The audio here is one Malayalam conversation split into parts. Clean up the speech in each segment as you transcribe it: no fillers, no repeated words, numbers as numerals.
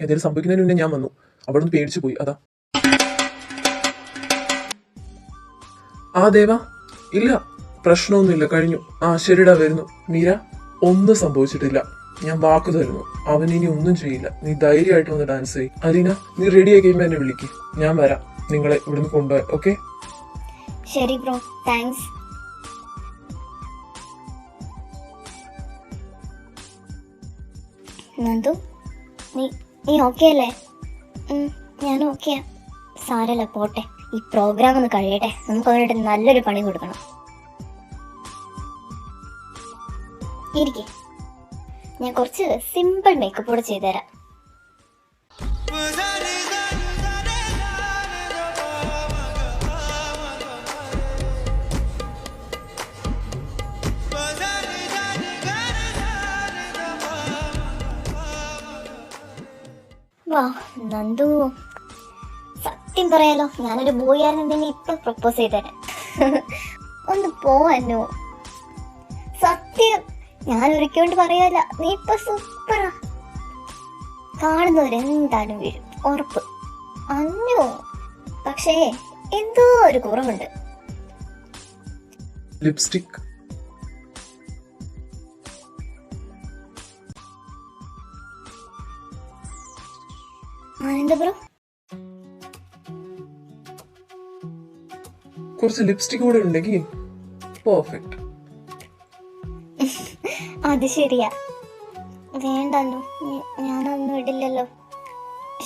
എന്തെങ്കിലും സംഭവിക്കുന്നതിന് മുന്നേ ഞാൻ വന്നു. അവിടെ നിന്ന് പേടിച്ചു പോയി, അതാ. ആ ദേവ, ഇല്ല പ്രശ്നമൊന്നുമില്ല, കഴിഞ്ഞു. ആ ശരിടാ, വരുന്നു. മീര, ഒന്നും സംഭവിച്ചിട്ടില്ല, ഞാൻ വാക്ക് തരുന്നു. അവൻ ഇനി ഒന്നും ചെയ്യില്ല. നീ ധൈര്യമായിട്ട് വന്ന് ഡാൻസ് ചെയ്യ്. അലീന, നീ റെഡി ആയി കഴിയുമ്പോൾ എന്നെ വിളിക്ക്, ഞാൻ വരാം നിങ്ങളെ ഇവിടുന്ന് കൊണ്ടുപോകാൻ. ഓക്കെ? ശരി ബ്രോ, താങ്ക്സ്. നന്ദു, നീ ഓക്കെ അല്ലേ? ഞാൻ ഓക്കെയാ. സാരല്ല, പോട്ടെ. ഈ പ്രോഗ്രാം ഒന്ന് കഴിയട്ടെ. നമുക്ക് അവരുടെ നല്ലൊരു പണി കൊടുക്കണം. ഇരിക്കെ, ഞാൻ കുറച്ച് സിമ്പിൾ മേക്കപ്പ് കൂടെ ചെയ്തുതരാം. വാ നന്ദു, സത്യം പറയാലോ, ഞാനൊരു ബോയ് ആയിരുന്നെങ്കിൽ ഇപ്പൊ പ്രപ്പോസ് ചെയ്തേനെ. ഒന്ന് പോവാനോ? സത്യം, ഞാൻ ഒരിക്കൊണ്ട് പറയല്ല, നീ ഇപ്പൊ സൂപ്പറാ. കാണുന്നവരെന്തായാലും വീഴും, ഉറപ്പ്. അന്നോ പക്ഷേ എന്തോ ഒരു കുറവുണ്ട്. ലിപ്സ്റ്റിക്. ആനന്ദ ബ്രോ, കുറച്ച് ലിപ്സ്റ്റിക് കൂടെ ഉണ്ടെങ്കിൽ പെർഫെക്റ്റ്. അത് ശരിയാ. വേണ്ടല്ലോ, ഞാനൊന്നും ഇടില്ലല്ലോ.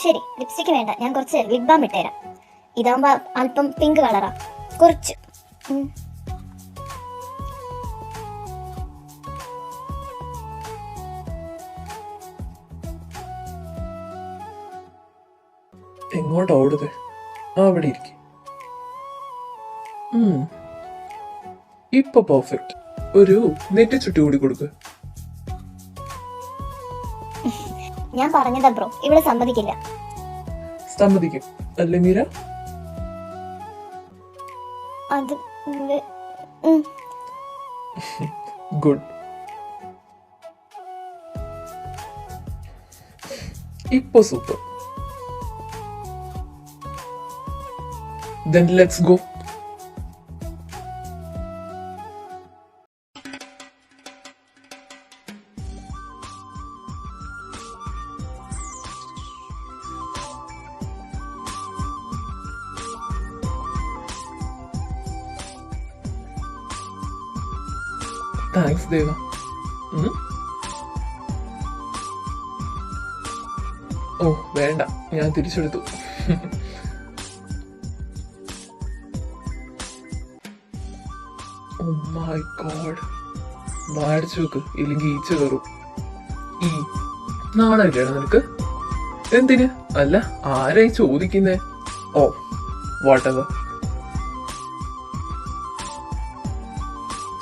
ശരി, ലിപ്സ്റ്റിക് വേണ്ട, ഞാൻ കുറച്ച് ലിപ് ബാം ഇട്ടുതരാം. ഇതാകുമ്പോ അല്പം പിങ്ക് കളറാ, കുറച്ച്. എങ്ങോട്ടാ ഓടുന്നത്? ആ, അവിടെ ഇരിക്കും. ഇപ്പൊ പെർഫെക്റ്റ്. ഒരു നെറ്റ് ചുറ്റി കൂടി കൊടുക്ക്. ഞാൻ പറഞ്ഞതാ ബ്രോ, ഇവിടെ സമ്മതിക്കില്ല. സമ്മതിക്കും അല്ലേ മീര? അത് ഗുഡ്. ഇപ്പൊ super. Then let's go. Thanks, Deva. ഓ വേണ്ട, ഞാൻ തിരിച്ചെടുത്തു. Oh my God. വാടിച്ചു നോക്ക്, ഇല്ലെങ്കിൽ ഈച്ച കയറും. ഈ നാണല്ലേ നിനക്ക്? എന്തിന്? അല്ല, ആരായി ചോദിക്കുന്നേ? ഓ വാട്ടെവർ.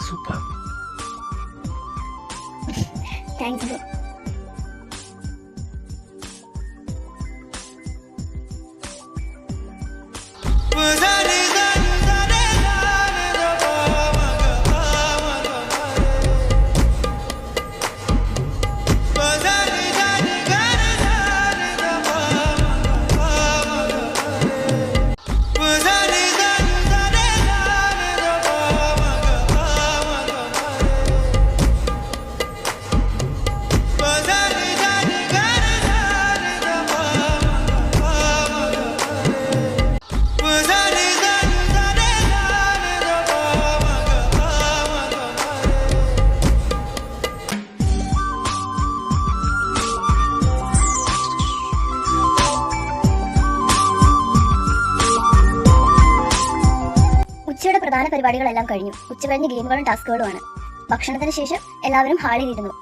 സൂപ്പർ. Thanks bro. ഉച്ചയുടെ പ്രധാന പരിപാടികളെല്ലാം കഴിഞ്ഞു. ഉച്ചകഴിഞ്ഞ് ഗെയിമുകളും ടാസ്കുകളുമാണ്. ഭക്ഷണത്തിന് ശേഷം എല്ലാവരും ഹാളിൽ ഇരുന്നു.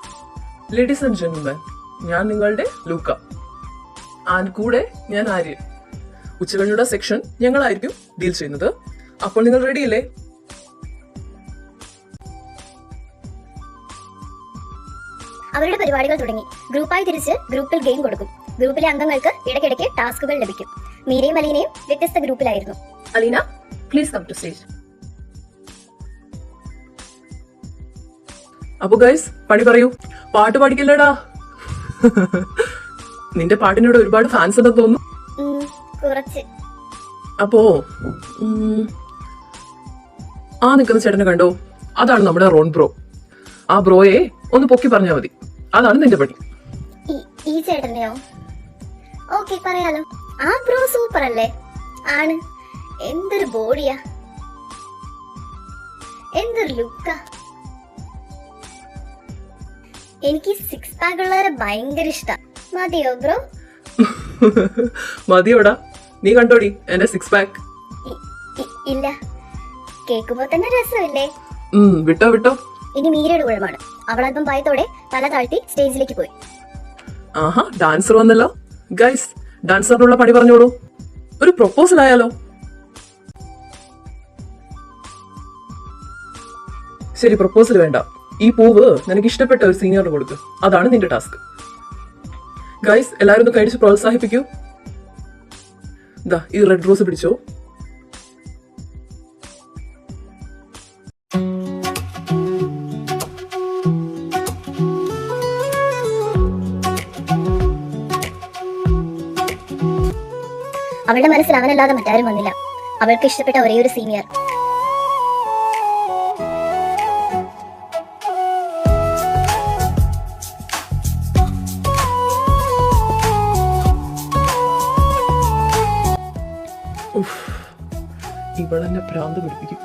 ലേഡീസ് ആൻഡ് ജെന്റിൽമാൻ, ഞാൻ നിങ്ങളുടെ ലൂക്ക. ആൻഡ് കൂടെ ഞാൻ ആര്യൻ. ഉച്ചകഴിഞ്ഞുള്ള സെക്ഷൻ ഞങ്ങളായിരിക്കും ഡീൽ ചെയ്യുന്നത്. അപ്പോൾ നിങ്ങൾ റെഡിയല്ലേ? അവരുടെ പരിപാടികൾ തുടങ്ങി. ഗ്രൂപ്പായി തിരിച്ച് ഗ്രൂപ്പിൽ ഗെയിം കൊടുക്കും. ഗ്രൂപ്പിലെ അംഗങ്ങൾക്ക് ഇടയ്ക്കിടയ്ക്ക് ടാസ്കുകൾ ലഭിക്കും. മീരയും അലീനയും വ്യത്യസ്ത ഗ്രൂപ്പിലായിരുന്നു. Aleena, please come to stage. അപ്പൊ ഗൈസ്, പണി പറയൂ. പാട്ട് പാടിക്കല്ലേടാ. നിന്റെ പാട്ടിനോട് ഒരുപാട് ഫാൻസ് ഉണ്ടെന്ന് തോന്നുന്നു. കുറച്ച്. അപ്പോ ആ നിൽക്കുന്ന ചേട്ടനെ കണ്ടോ? അതാണ് നമ്മുടെ റോൺ ബ്രോ. ആ ബ്രോയെ ഒന്ന് പൊക്കി പറഞ്ഞാൽ മതി. അതാണ് നിന്റെ പണി. ഈ ചേട്ടനെയോ? ഓക്കെ, പറയാലോ. ആ ബ്രോ സൂപ്പർ അല്ലേ? ആണ്. എന്തൊരു ബോഡിയാ, എന്തൊരു ലുക്കാ. എനിക്ക് 6 പാക്ക് ഉള്ളവരെ ഭയങ്കര ഇഷ്ടം. മതിയോ ബ്രോ? മതിയോടാ, നീ കണ്ടോടി എന്റെ 6 പാക്ക്. ഇല്ല, കേൾക്കുമ്പോ തന്നെ രസമില്ലേ? വിട്ടോ വിട്ടോ. ഇനി മീരയുടെ ഊഴമാണ്. അവളല്പം ഭയത്തോടെ തല താഴ്ത്തി സ്റ്റേജിലേക്ക് പോയി. ആഹാ, ഡാൻസർ വന്നല്ലോ. ഗൈസ്, ഡാൻസറിനുള്ള പണി പറഞ്ഞോളൂ. ഒരു പ്രൊപ്പോസൽ ആയാലോ? ശരി, പ്രൊപ്പോസൽ വേണ്ട. ഈ പൂവ് നിനക്ക് ഇഷ്ടപ്പെട്ട ഒരു സീനിയറിന് കൊടുക്ക്. അതാണ് നിന്റെ ടാസ്ക്. ഗൈസ്, എല്ലാവരും ഒന്ന് കഴിച്ച് പ്രോത്സാഹിപ്പിക്കൂ. ദാ ഈ റെഡ് റോസ് പിടിച്ചോ. അവളുടെ മനസ്സിൽ അവനല്ലാതെ മറ്റാരും വന്നില്ല. അവൾക്ക് ഇഷ്ടപ്പെട്ട ഒരേ ഒരു സീനിയർ. ഇവളെന്നെ ഭ്രാന്ത് പിടിപ്പിക്കും.